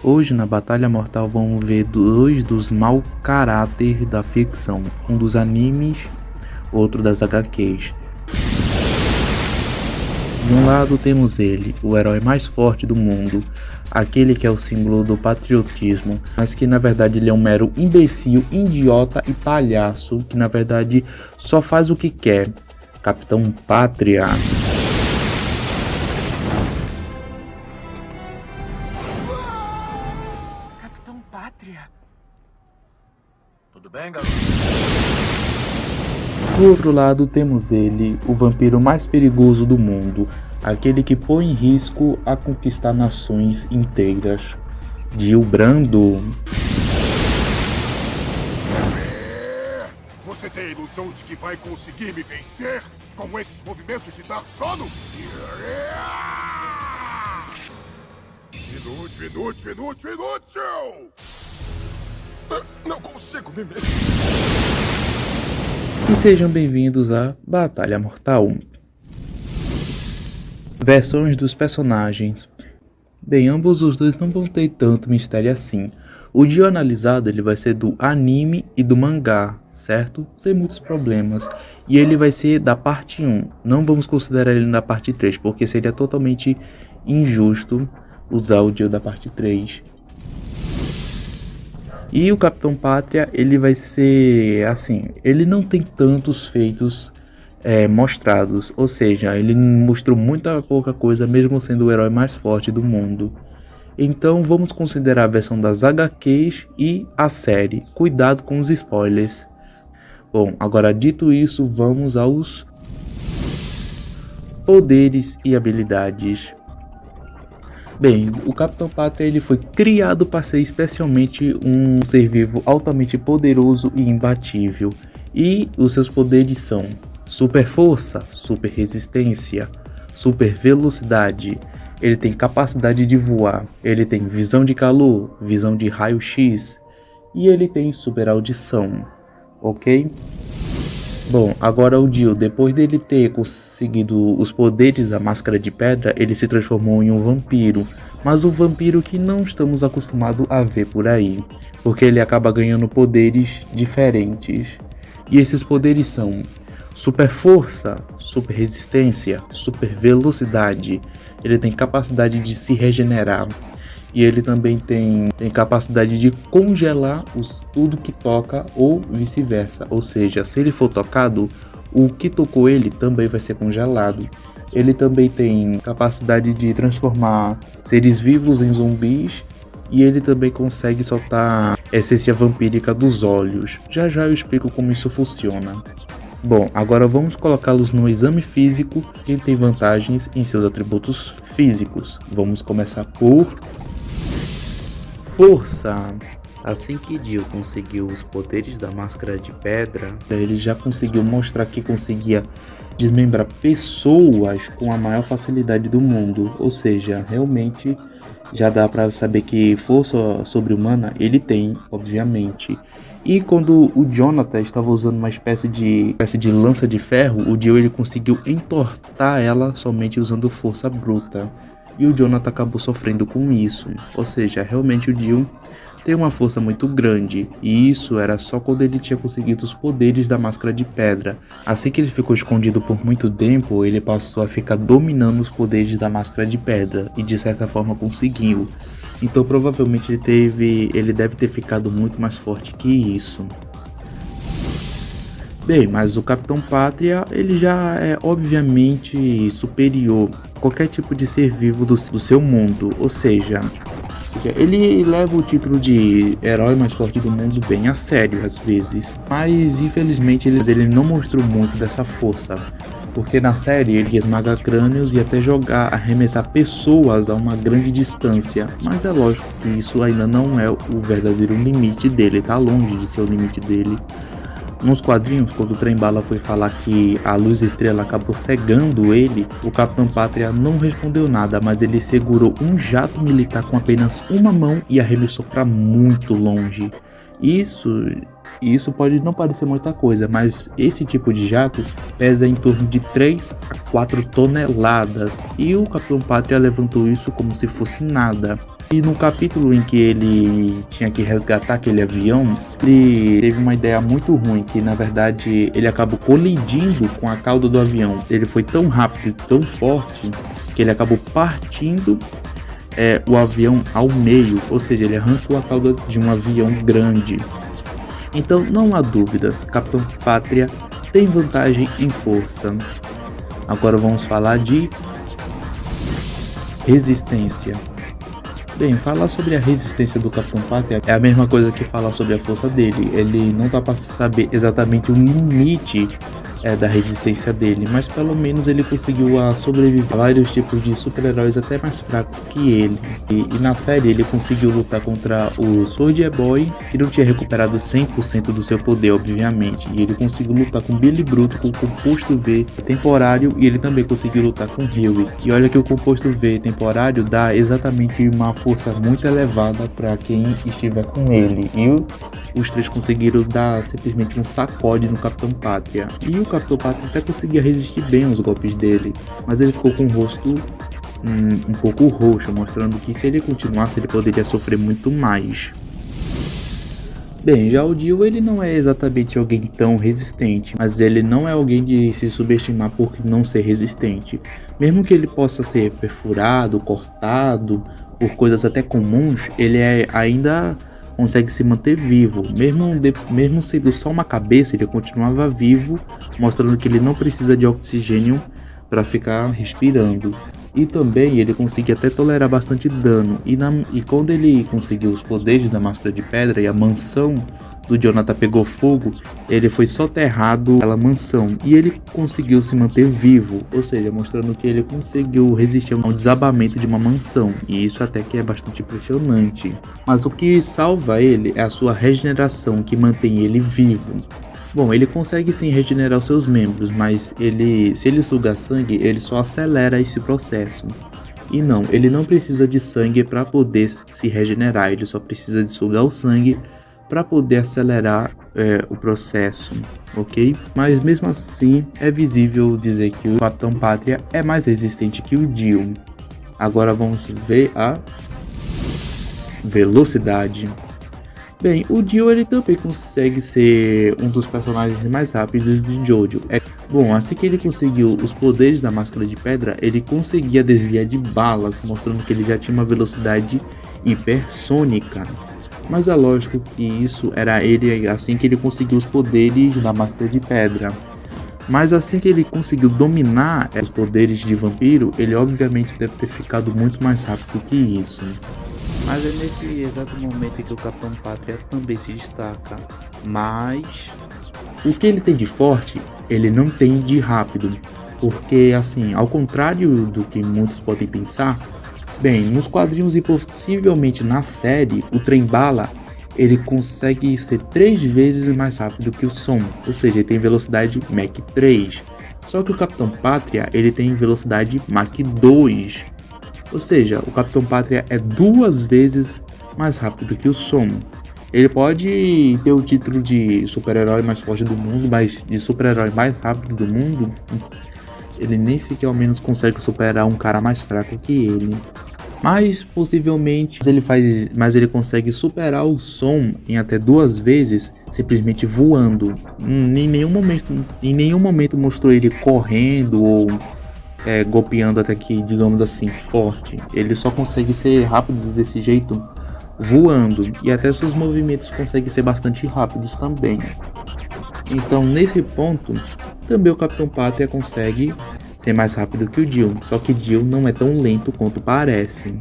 Hoje na Batalha Mortal vamos ver dois dos mau caráter da ficção, um dos animes, outro das HQs. De um lado temos ele, o herói mais forte do mundo, aquele que é o símbolo do patriotismo, mas que na verdade ele é um mero imbecil, idiota e palhaço, que na verdade só faz o que quer, Capitão Pátria. Capitão Pátria? Tudo bem, garoto? Do outro lado temos ele, o vampiro mais perigoso do mundo, aquele que põe em risco a conquistar nações inteiras, Gil Brando. Você tem a ilusão de que vai conseguir me vencer com esses movimentos de dar sono? Inútil, inútil, inútil, inútil! Não consigo me mexer. E sejam bem-vindos a Batalha Mortal. Versões dos personagens. Bem, ambos os dois não vão ter tanto mistério assim. O dia analisado ele vai ser do anime e do mangá, certo? Sem muitos problemas. E ele vai ser da parte 1. Não vamos considerar ele na parte 3, porque seria totalmente injusto usar o dia da parte 3. E o Capitão Pátria, ele vai ser assim, ele não tem tantos feitos mostrados, ou seja, ele mostrou muita pouca coisa mesmo sendo o herói mais forte do mundo. Então vamos considerar a versão das HQs e a série, cuidado com os spoilers. Bom, agora dito isso, vamos aos poderes e habilidades. Bem, o Capitão Pátria ele foi criado para ser especialmente um ser vivo altamente poderoso e imbatível. E os seus poderes são super força, super resistência, super velocidade. Ele tem capacidade de voar, ele tem visão de calor, visão de raio-x e ele tem super audição, ok? Bom, agora o Dio, depois dele ter conseguido os poderes da Máscara de Pedra, ele se transformou em um vampiro, mas um vampiro que não estamos acostumados a ver por aí, porque ele acaba ganhando poderes diferentes. E esses poderes são super força, super resistência, super velocidade, ele tem capacidade de se regenerar. E ele também tem capacidade de congelar tudo que toca ou vice-versa. Ou seja, se ele for tocado, o que tocou ele também vai ser congelado. Ele também tem capacidade de transformar seres vivos em zumbis. E ele também consegue soltar a essência vampírica dos olhos. Já já eu explico como isso funciona. Bom, agora vamos colocá-los no exame físico. Quem tem vantagens em seus atributos físicos. Vamos começar por força. Assim que Dio conseguiu os poderes da Máscara de Pedra, ele já conseguiu mostrar que conseguia desmembrar pessoas com a maior facilidade do mundo. Ou seja, realmente já dá para saber que força sobre-humana ele tem, obviamente. E quando o Jonathan estava usando uma espécie de lança de ferro, o Dio ele conseguiu entortar ela somente usando força bruta. E o Jonathan acabou sofrendo com isso. Ou seja, realmente o Dio tem uma força muito grande. E isso era só quando ele tinha conseguido os poderes da Máscara de Pedra. Assim que ele ficou escondido por muito tempo, ele passou a ficar dominando os poderes da Máscara de Pedra. E de certa forma conseguiu. Então provavelmente ele deve ter ficado muito mais forte que isso. Bem, mas o Capitão Pátria ele já é obviamente superior a qualquer tipo de ser vivo do seu mundo, ou seja, ele leva o título de herói mais forte do mundo bem a sério às vezes, mas infelizmente ele não mostrou muito dessa força, porque na série ele esmaga crânios e até arremessar pessoas a uma grande distância, mas é lógico que isso ainda não é o verdadeiro limite dele, tá longe de ser o limite dele. Nos quadrinhos, quando o Trem-Bala foi falar que a Luz Estrela acabou cegando ele, o Capitão Pátria não respondeu nada, mas ele segurou um jato militar com apenas uma mão e arremessou para muito longe. Isso E isso pode não parecer muita coisa, mas esse tipo de jato pesa em torno de 3 a 4 toneladas. E o Capitão Pátria levantou isso como se fosse nada. E no capítulo em que ele tinha que resgatar aquele avião, ele teve uma ideia muito ruim, que na verdade ele acabou colidindo com a cauda do avião. Ele foi tão rápido e tão forte que ele acabou partindo o avião ao meio, ou seja, ele arrancou a cauda de um avião grande. Então não há dúvidas, Capitão Pátria tem vantagem em força. Agora vamos falar de resistência. Bem, falar sobre a resistência do Capitão Pátria é a mesma coisa que falar sobre a força dele. Ele não dá para saber exatamente o limite da resistência dele, mas pelo menos ele conseguiu sobreviver a vários tipos de super-heróis até mais fracos que ele. E na série ele conseguiu lutar contra o Soldier Boy, que não tinha recuperado 100% do seu poder, obviamente, e ele conseguiu lutar com Billy Bruto com o composto V temporário, e ele também conseguiu lutar com Huey. E olha que o composto V temporário dá exatamente uma força muito elevada para quem estiver com ele, e os três conseguiram dar simplesmente um sacode no Capitão Pátria. E o Capitão Pátria até conseguia resistir bem aos golpes dele, mas ele ficou com o rosto um pouco roxo, mostrando que se ele continuasse ele poderia sofrer muito mais. Bem, já o Dio, ele não é exatamente alguém tão resistente, mas ele não é alguém de se subestimar por não ser resistente. Mesmo que ele possa ser perfurado, cortado, por coisas até comuns, ele ainda consegue se manter vivo. Mesmo sendo só uma cabeça, ele continuava vivo, mostrando que ele não precisa de oxigênio para ficar respirando. E também ele conseguia até tolerar bastante dano. E quando ele conseguiu os poderes da Máscara de Pedra e a mansão do Jonathan pegou fogo, ele foi soterrado pela mansão e ele conseguiu se manter vivo, ou seja, mostrando que ele conseguiu resistir ao desabamento de uma mansão, e isso até que é bastante impressionante. Mas o que salva ele é a sua regeneração, que mantém ele vivo. Bom, ele consegue sim regenerar os seus membros, mas se ele sugar sangue, ele só acelera esse processo. E não, ele não precisa de sangue para poder se regenerar, ele só precisa de sugar o sangue para poder acelerar o processo, ok? Mas mesmo assim é visível dizer que o Capitão Pátria é mais resistente que o Dio. Agora vamos ver a velocidade. Bem, o Dio ele também consegue ser um dos personagens mais rápidos de Jojo. Bom, assim que ele conseguiu os poderes da Máscara de Pedra, ele conseguia desviar de balas, mostrando que ele já tinha uma velocidade hipersônica. Mas é lógico que isso era ele assim que ele conseguiu os poderes da Máscara de Pedra. Mas assim que ele conseguiu dominar os poderes de vampiro, ele obviamente deve ter ficado muito mais rápido que isso. Mas é nesse exato momento em que o Capitão Pátria também se destaca. Mas o que ele tem de forte, ele não tem de rápido. Porque assim, ao contrário do que muitos podem pensar, bem, nos quadrinhos e possivelmente na série, o Trem-Bala ele consegue ser 3 vezes mais rápido que o som, ou seja, ele tem velocidade Mach 3. Só que o Capitão Pátria ele tem velocidade Mach 2, ou seja, o Capitão Pátria é 2 vezes mais rápido que o som. Ele pode ter o título de super-herói mais forte do mundo, mas de super-herói mais rápido do mundo, ele nem sequer ao menos consegue superar um cara mais fraco que ele. Mas possivelmente ele consegue superar o som em até 2 vezes simplesmente voando. Em nenhum momento mostrou ele correndo ou golpeando até que, digamos assim, forte. Ele só consegue ser rápido desse jeito voando, e até seus movimentos conseguem ser bastante rápidos também. Então nesse ponto também o Capitão Pátria consegue ser mais rápido que o Dio, só que Dio não é tão lento quanto parece.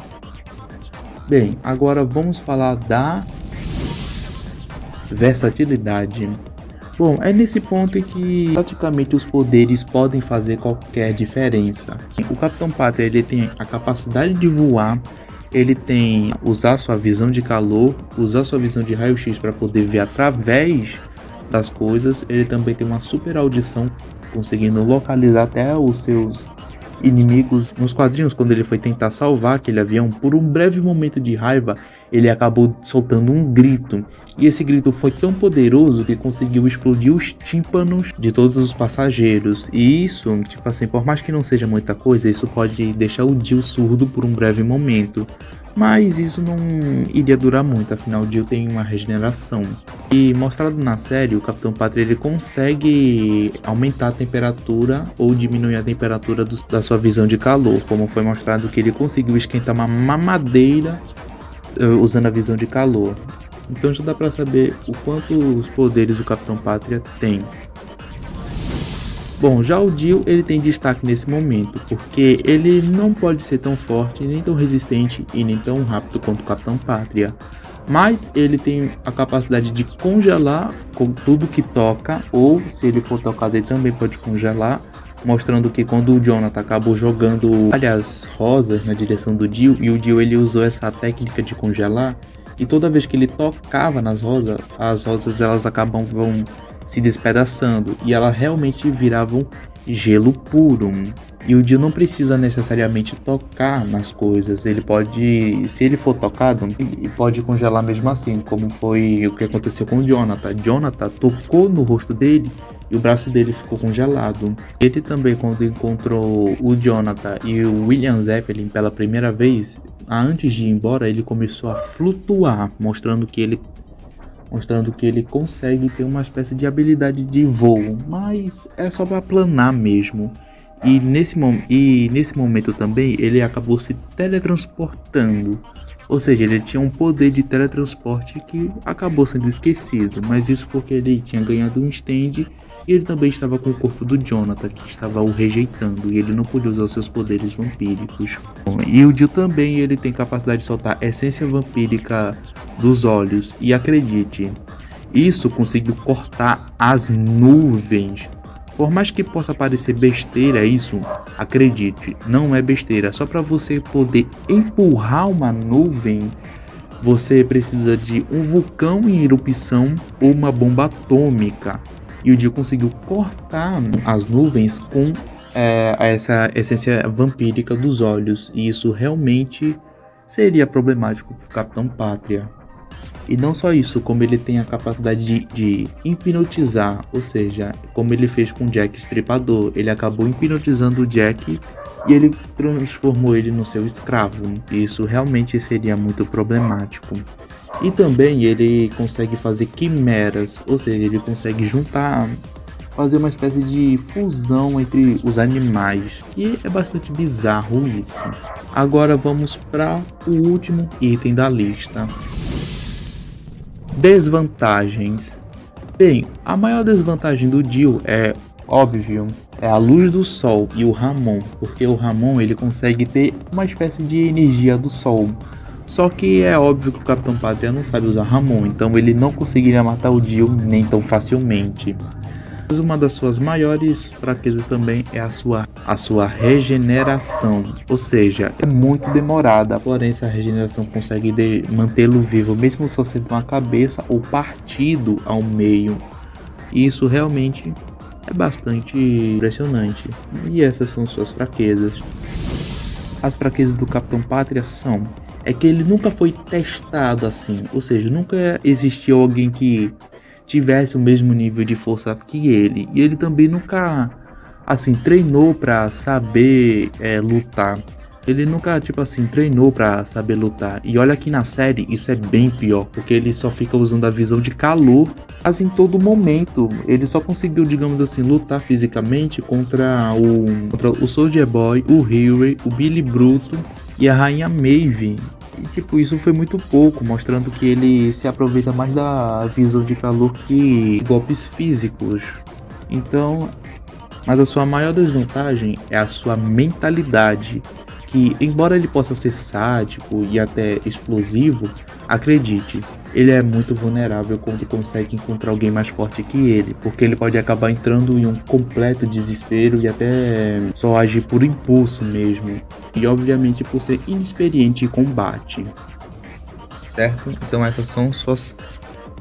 Bem, agora vamos falar da versatilidade. Bom, é nesse ponto em que praticamente os poderes podem fazer qualquer diferença. O Capitão Pátria ele tem a capacidade de voar, ele tem usar sua visão de calor, usar sua visão de raio-x para poder ver através das coisas. Ele também tem uma super audição, conseguindo localizar até os seus inimigos nos quadrinhos, quando ele foi tentar salvar aquele avião, por um breve momento de raiva, ele acabou soltando um grito. E esse grito foi tão poderoso que conseguiu explodir os tímpanos de todos os passageiros. E isso, tipo assim, por mais que não seja muita coisa, isso pode deixar o Jill surdo por um breve momento. Mas isso não iria durar muito, afinal o Jill tem uma regeneração. E mostrado na série, o Capitão Pátria ele consegue aumentar a temperatura ou diminuir a temperatura da sua visão de calor, como foi mostrado que ele conseguiu esquentar uma mamadeira usando a visão de calor. Então já dá pra saber o quanto os poderes do Capitão Pátria tem. Bom, já o Jill ele tem destaque nesse momento, porque ele não pode ser tão forte, nem tão resistente e nem tão rápido quanto o Capitão Pátria. Mas ele tem a capacidade de congelar com tudo que toca, ou se ele for tocado ele também pode congelar, mostrando que quando o Jonathan acabou jogando várias rosas na direção do Jill, e o Jill ele usou essa técnica de congelar, e toda vez que ele tocava nas rosas, as rosas elas acabavam se despedaçando e elas realmente viravam gelo puro. E o Jill não precisa necessariamente tocar nas coisas, ele pode, se ele for tocado, ele pode congelar mesmo assim, como foi o que aconteceu com o Jonathan. Jonathan tocou no rosto dele e o braço dele ficou congelado. Ele também, quando encontrou o Jonathan e o William Zeppelin pela primeira vez, antes de ir embora, ele começou a flutuar, mostrando que ele consegue ter uma espécie de habilidade de voo, mas é só para planar mesmo. E nesse momento também ele acabou se teletransportando, ou seja, ele tinha um poder de teletransporte que acabou sendo esquecido, mas isso porque ele tinha ganhado um stand e ele também estava com o corpo do Jonathan, que estava o rejeitando, e ele não podia usar os seus poderes vampíricos. E o Jill também ele tem capacidade de soltar essência vampírica dos olhos, e acredite, isso conseguiu cortar as nuvens. Por mais que possa parecer besteira isso, acredite, não é besteira. Só para você poder empurrar uma nuvem, você precisa de um vulcão em erupção ou uma bomba atômica. E o Jill conseguiu cortar as nuvens com essa essência vampírica dos olhos. E isso realmente seria problemático para o Capitão Pátria. E não só isso, como ele tem a capacidade de hipnotizar, ou seja, como ele fez com o Jack Estripador, ele acabou hipnotizando o Jack e ele transformou ele no seu escravo. E isso realmente seria muito problemático. E também ele consegue fazer quimeras, ou seja, ele consegue juntar, fazer uma espécie de fusão entre os animais. E é bastante bizarro isso. Agora vamos para o último item da lista. Desvantagens. Bem, a maior desvantagem do Jill é óbvio, é a luz do sol e o Ramon, porque o Ramon ele consegue ter uma espécie de energia do sol. Só que é óbvio que o Capitão Pátria não sabe usar Ramon, então ele não conseguiria matar o Jill nem tão facilmente. Mas uma das suas maiores fraquezas também é a sua regeneração, ou seja, é muito demorada, porém essa regeneração consegue mantê-lo vivo, mesmo só sendo uma cabeça ou partido ao meio. E isso realmente é bastante impressionante. E essas são suas fraquezas. As fraquezas do Capitão Pátria são que ele nunca foi testado assim, ou seja, nunca existiu alguém que tivesse o mesmo nível de força que ele, e ele também nunca assim treinou para saber lutar. Ele nunca treinou para saber lutar. E olha que na série isso é bem pior, porque ele só fica usando a visão de calor em todo momento. Ele só conseguiu, digamos assim, lutar fisicamente contra o Soldier Boy, o Huey, o Billy Bruto e a Rainha Maeve. E isso foi muito pouco, mostrando que ele se aproveita mais da visão de calor que golpes físicos. Então, mas a sua maior desvantagem é a sua mentalidade, que embora ele possa ser sádico e até explosivo, acredite, ele é muito vulnerável quando consegue encontrar alguém mais forte que ele, porque ele pode acabar entrando em um completo desespero e até só agir por impulso mesmo, e obviamente por ser inexperiente em combate, certo? Então essas são suas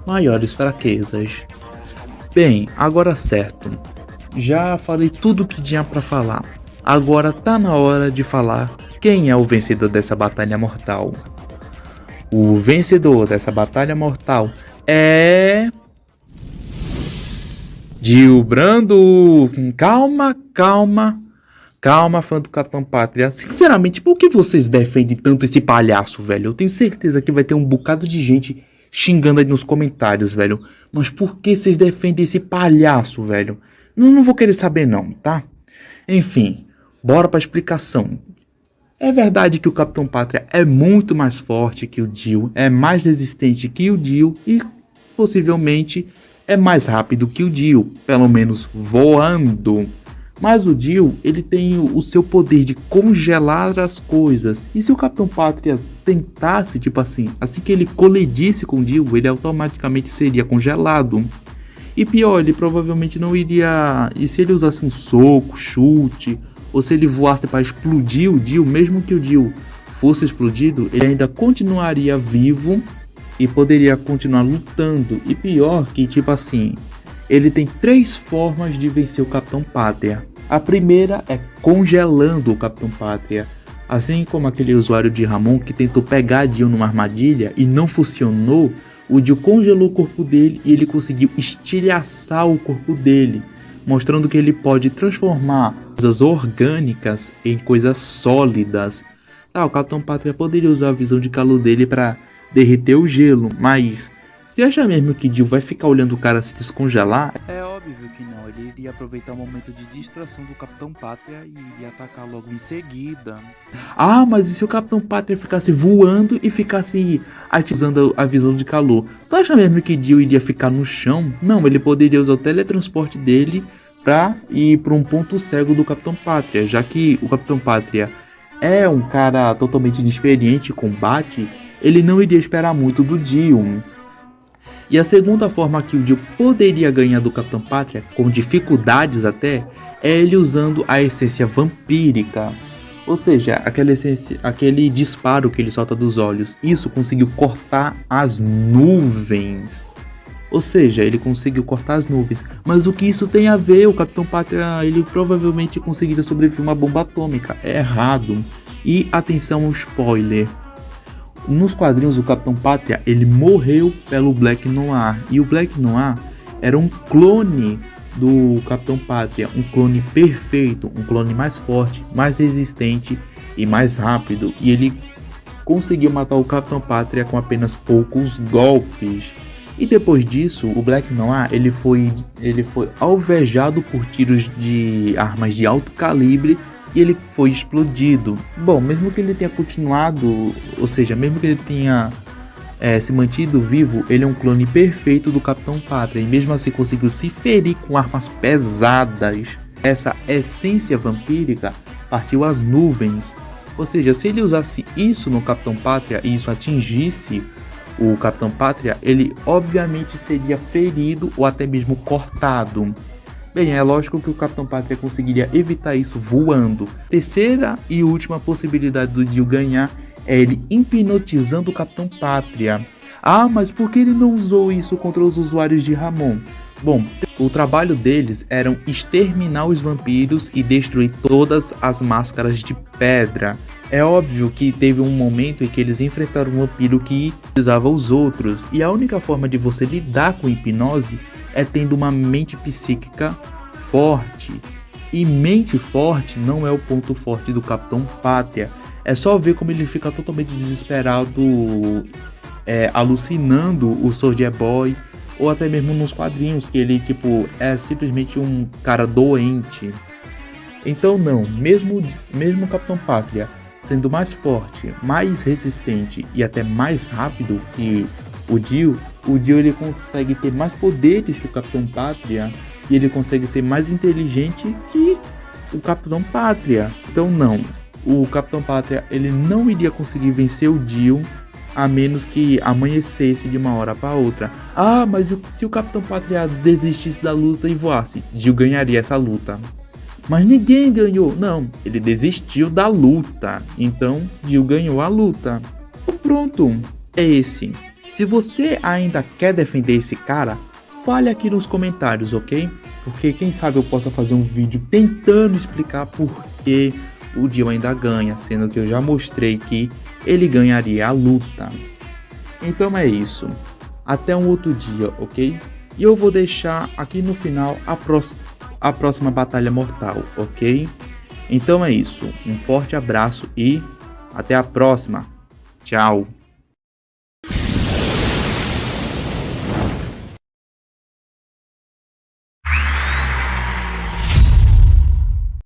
maiores fraquezas. Bem, agora certo, já falei tudo o que tinha para falar. Agora tá na hora de falar quem é o vencedor dessa batalha mortal. O vencedor dessa batalha mortal é... Jill Brando. Calma, fã do Capitão Pátria. Sinceramente, por que vocês defendem tanto esse palhaço, velho? Eu tenho certeza que vai ter um bocado de gente xingando aí nos comentários, velho. Mas por que vocês defendem esse palhaço, velho? Não vou querer saber não, tá? Enfim, bora pra explicação. É verdade que o Capitão Pátria é muito mais forte que o Jill, é mais resistente que o Jill e possivelmente é mais rápido que o Jill, pelo menos voando. Mas o Jill, ele tem o seu poder de congelar as coisas. E se o Capitão Pátria tentasse, tipo assim que ele colidisse com o Jill, ele automaticamente seria congelado. E pior, ele provavelmente não iria... E se ele usasse um soco, chute, ou se ele voasse para explodir o Jill, mesmo que o Jill fosse explodido, ele ainda continuaria vivo e poderia continuar lutando. E pior que, tipo assim, ele tem 3 formas de vencer o Capitão Pátria. A primeira é congelando o Capitão Pátria. Assim como aquele usuário de Ramon que tentou pegar Jill numa armadilha e não funcionou, o Jill congelou o corpo dele e ele conseguiu estilhaçar o corpo dele, mostrando que ele pode transformar coisas orgânicas em coisas sólidas. O Capitão Pátria poderia usar a visão de calor dele para derreter o gelo, mas você acha mesmo que Jill vai ficar olhando o cara se descongelar? É óbvio que não, ele iria aproveitar o momento de distração do Capitão Pátria e iria atacar logo em seguida. Mas e se o Capitão Pátria ficasse voando e ficasse usando a visão de calor? Tu acha mesmo que Jill iria ficar no chão? Não, ele poderia usar o teletransporte dele pra ir para um ponto cego do Capitão Pátria, já que o Capitão Pátria é um cara totalmente inexperiente em combate, ele não iria esperar muito do Jill. E a segunda forma que o Jill poderia ganhar do Capitão Pátria, com dificuldades até, é ele usando a essência vampírica. Ou seja, aquele disparo que ele solta dos olhos. Isso conseguiu cortar as nuvens. Ou seja, ele conseguiu cortar as nuvens. Mas o que isso tem a ver? O Capitão Pátria, ele provavelmente conseguiria sobreviver a uma bomba atômica. É errado. E atenção ao spoiler. Nos quadrinhos, o Capitão Pátria, ele morreu pelo Black Noir. E o Black Noir era um clone do Capitão Pátria. Um clone perfeito, um clone mais forte, mais resistente e mais rápido. E ele conseguiu matar o Capitão Pátria com apenas poucos golpes. E depois disso, o Black Noir, ele foi alvejado por tiros de armas de alto calibre e ele foi explodido. Bom, mesmo que ele tenha continuado, ou seja, mesmo que ele tenha se mantido vivo, ele é um clone perfeito do Capitão Pátria e mesmo assim conseguiu se ferir com armas pesadas. Essa essência vampírica partiu às nuvens. Ou seja, se ele usasse isso no Capitão Pátria e isso atingisse o Capitão Pátria, ele obviamente seria ferido ou até mesmo cortado. Bem, é lógico que o Capitão Pátria conseguiria evitar isso voando. Terceira e última possibilidade do Jill ganhar é ele hipnotizando o Capitão Pátria. Mas por que ele não usou isso contra os usuários de Ramon? Bom, o trabalho deles era exterminar os vampiros e destruir todas as máscaras de pedra. É óbvio que teve um momento em que eles enfrentaram um vampiro que hipnotizava os outros. E a única forma de você lidar com hipnose é tendo uma mente psíquica forte. E mente forte não é o ponto forte do Capitão Pátria. É só ver como ele fica totalmente desesperado, alucinando o Soldier Boy, ou até mesmo nos quadrinhos, que ele é simplesmente um cara doente. Então não, mesmo o Capitão Pátria sendo mais forte, mais resistente e até mais rápido que o Jill ele consegue ter mais poderes que o Capitão Pátria e ele consegue ser mais inteligente que o Capitão Pátria. Então não, o Capitão Pátria ele não iria conseguir vencer o Jill a menos que amanhecesse de uma hora para outra. Mas se o Capitão Pátria desistisse da luta e voasse, Jill ganharia essa luta. Mas ninguém ganhou. Não, ele desistiu da luta. Então, Jill ganhou a luta. Pronto, é esse. Se você ainda quer defender esse cara, fale aqui nos comentários, ok? Porque quem sabe eu possa fazer um vídeo tentando explicar por porque o Dio ainda ganha, sendo que eu já mostrei que ele ganharia a luta. Então é isso. Até um outro dia, ok? E eu vou deixar aqui no final a próxima batalha mortal, ok? Então é isso. Um forte abraço e até a próxima. Tchau.